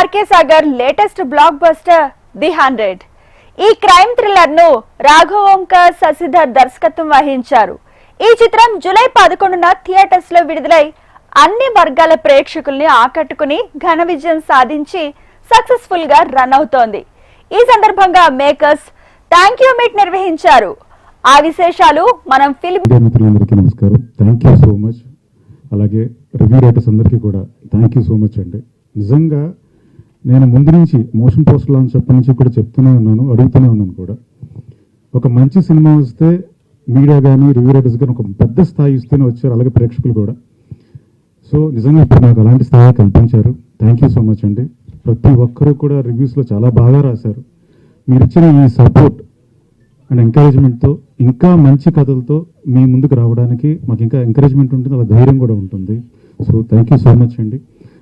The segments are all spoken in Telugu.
RK Sagar latest blockbuster the 100. ఈ క్రైమ్ థ్రిల్లర్ ను రాఘవ్ ఓంకార్ శశిధర్ దర్శకత్వం వహించారు. ఈ చిత్రం జూలై 11న థియేటర్స్ లో విడుదలై అన్ని వర్గాల ప్రేక్షకుల్ని ఆకట్టుకుని ఘన విజయం సాధించి సక్సెస్ఫుల్ గా రన్ అవుతోంది. ఈ సందర్భంగా మేకర్స్ థ్యాంక్ యూ మీట్ నిర్వహించారు. ఆ విశేషాలు మనం ఫిల్మ్ మిత్రులందరికీ నమస్కారం. Thank you so much. అలాగే రివ్యూ రైటర్స్ అందరికీ కూడా థ్యాంక్ యూ సో మచ్ అండి. నిజంగా నేను ముందు నుంచి మోషన్ పోస్టర్ లాంచ్ అప్పటి నుంచి కూడా చెప్తూనే ఉన్నాను, అడుగుతూనే ఉన్నాను కూడా. ఒక మంచి సినిమా వస్తే మీడియా కానీ రివ్యూ రైటర్స్ కానీ ఒక పెద్ద స్థాయి ఇస్తూనే వచ్చారు, అలాగే ప్రేక్షకులు కూడా. సో నిజంగా ఇప్పుడు నాకు అలాంటి స్థాయి కల్పించారు. థ్యాంక్ యూ సో మచ్ అండి. ప్రతి ఒక్కరూ కూడా రివ్యూస్లో చాలా బాగా రాశారు. మీరు ఇచ్చిన ఈ సపోర్ట్ అండ్ ఎంకరేజ్మెంట్తో ఇంకా మంచి కథలతో మీ ముందుకు రావడానికి మాకు ఇంకా ఎంకరేజ్మెంట్ ఉంటుంది, అలా ధైర్యం కూడా ఉంటుంది. So thank you so much అండి.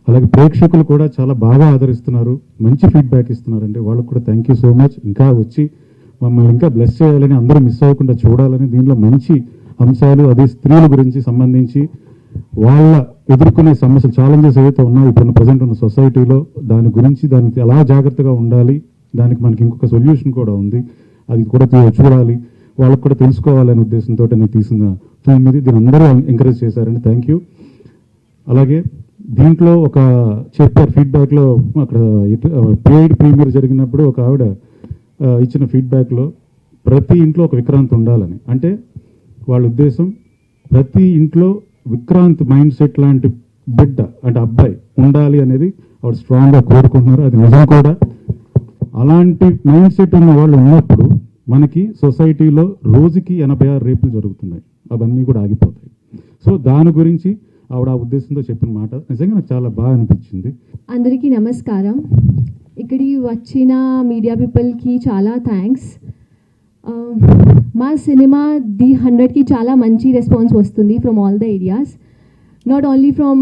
అలాగే ప్రేక్షకులు కూడా చాలా బాగా ఆదరిస్తున్నారు, మంచి ఫీడ్బ్యాక్ ఇస్తున్నారండి. వాళ్ళకు కూడా థ్యాంక్ యూ సో మచ్. ఇంకా వచ్చి మమ్మల్ని ఇంకా బ్లెస్ చేయాలని, అందరూ మిస్ అవ్వకుండా చూడాలని, దీనిలో మంచి అంశాలు అదే స్త్రీల గురించి సంబంధించి వాళ్ళ ఎదుర్కొనే సమస్యలు ఛాలెంజెస్ ఏవైతే ఉన్నాయో ఇప్పుడు ప్రజెంట్ ఉన్న సొసైటీలో దాని గురించి, దానికి ఎలా జాగ్రత్తగా ఉండాలి, దానికి మనకి ఇంకొక సొల్యూషన్ కూడా ఉంది, అది కూడా చూడాలి, వాళ్ళకు కూడా తెలుసుకోవాలనే ఉద్దేశంతో నేను తీసిన ఫిల్మ్ ఇది. దీని అందరూ ఎంకరేజ్ చేశారండి. Thank you. అలాగే దీంట్లో ఒక చెప్పారు ఫీడ్బ్యాక్లో, అక్కడ పెయిడ్ ప్రీమియర్ జరిగినప్పుడు ఒక ఆవిడ ఇచ్చిన ఫీడ్బ్యాక్లో ప్రతి ఇంట్లో ఒక విక్రాంత్ ఉండాలని, అంటే వాళ్ళ ఉద్దేశం ప్రతి ఇంట్లో విక్రాంత్ మైండ్ సెట్ లాంటి బిడ్డ అంటే అబ్బాయి ఉండాలి అనేది ఆవిడ స్ట్రాంగ్గా కోరుకుంటున్నారు. అది నిజం కూడా. అలాంటి మైండ్ సెట్ ఉన్న వాళ్ళు ఉన్నప్పుడు మనకి సొసైటీలో రోజుకి 86 రేపులు జరుగుతున్నాయి, అవన్నీ కూడా ఆగిపోతాయి. సో దాని గురించి ఆవిడ ఆ ఉద్దేశంతో చెప్పిన మాట నిజంగా నాకు చాలా బాగా అనిపించింది. అందరికీ నమస్కారం. ఇక్కడికి వచ్చిన మీడియా పీపుల్కి చాలా థ్యాంక్స్. మా సినిమా ది 100కి చాలా మంచి రెస్పాన్స్ వస్తుంది from all the areas, not only from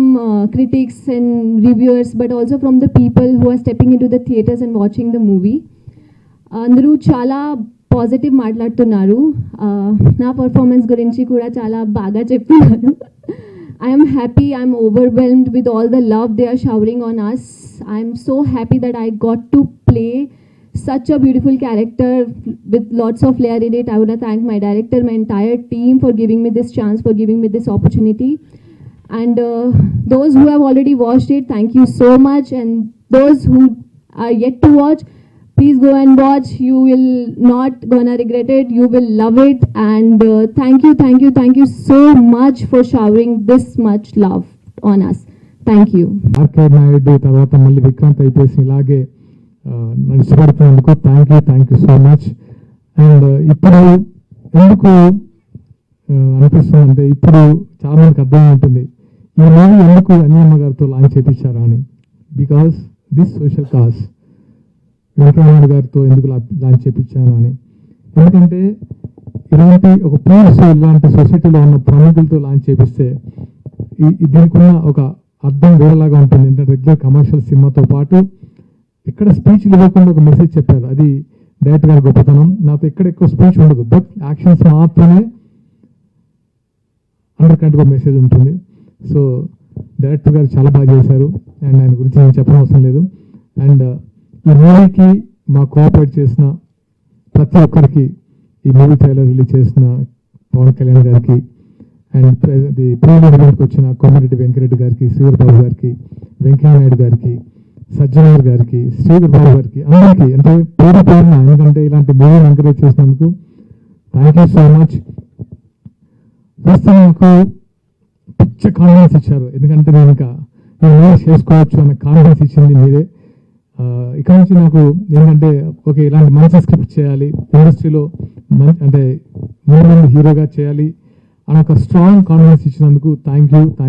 critics and reviewers but also from the people who are stepping into the theatres and watching the movie. అందరూ చాలా పాజిటివ్ మాట్లాడుతున్నారు. నా పర్ఫార్మెన్స్ గురించి కూడా చాలా బాగా చెప్తున్నారు. I am happy, I am overwhelmed with all the love they are showering on us. I am so happy that I got to play such a beautiful character with lots of layer in it. I want to thank my director, my entire team for giving me this chance, for giving me this opportunity. And those who have already watched it, thank you so much. And those who are yet to watch, please go and watch. You will not gonna regret it. You will love it. And thank you so much for showering this much love on us. Thank you. RK Naidu తర్వాత మళ్ళీ విక్రాంత్ ఐపీఎస్ ఇలాగే ఇష్టపడుతున్నందుకు thank you so much. And ఇప్పుడు ఎందుకు అనిపిస్తుంది అంటే, ఇప్పుడు చాలా మందికి అర్థం ఉంటుంది ఈ మూవీ ఎందుకు అన్యమ్మ గారితో లాంచ్ చేయించారా అని. Because this social cause Venkaiah Naidu గారితో ఎందుకు లాంచ్ చేయించాను అని. ఎందుకంటే ఇలాంటి ఒక ప్లేస్, ఇలాంటి సొసైటీలో ఉన్న ప్రముఖులతో లాంచ్ చేపిస్తే దీనికి ఉన్న ఒక అర్థం వేరేలాగా ఉంటుంది. ఏంటంటే రెగ్యులర్ కమర్షియల్ సినిమాతో పాటు ఇక్కడ స్పీచ్ ఇవ్వకుండా ఒక మెసేజ్ చెప్పారు, అది డైరెక్టర్ గారి గొప్పతనం. నాతో ఎక్కడ ఎక్కువ స్పీచ్ ఉండదు, బట్ యాక్షన్స్ మాత్రమే అందరికంటే మెసేజ్ ఉంటుంది. సో డైరెక్టర్ గారు చాలా బాగా చేశారు, అండ్ ఆయన గురించి నేను చెప్పడం అవసరం లేదు. అండ్ ఈ మూవీకి మా కోఆపరేట్ చేసిన ప్రతి ఒక్కరికి, ఈ మూవీ ట్రైలర్ రిలీజ్ చేసిన పవన్ కళ్యాణ్ గారికి, అండ్ ప్రీమియర్ ఈవెంట్కి వచ్చిన కొమ్మిరెడ్డి వెంకరెడ్డి గారికి, శ్రీధర్ బాబు గారికి, వెంకయ్యనాయుడు గారికి, సజ్జనర్ గారికి, శ్రీధర్ బాబు గారికి, అందరికీ అంటే పేరున, ఎందుకంటే ఇలాంటి మూవీని ఎంకరేజ్ చేసినందుకు thank you so much. First నాకు పిచ్చ కాన్ఫిడెన్స్ ఇచ్చారు, ఎందుకంటే నేను మూవీ చేసుకోవచ్చు అన్న కాన్ఫిడెన్స్ ఇచ్చింది మీరే. ఇక్కడ నుంచి నాకు ఏంటంటే ఓకే ఇలాంటి మంచి స్క్రిప్ట్ చేయాలి, ఇండస్ట్రీలో అంటే ముందు హీరోగా చేయాలి అని ఒక స్ట్రాంగ్ కాన్ఫిడెన్స్ ఇచ్చినందుకు థ్యాంక్ యూ.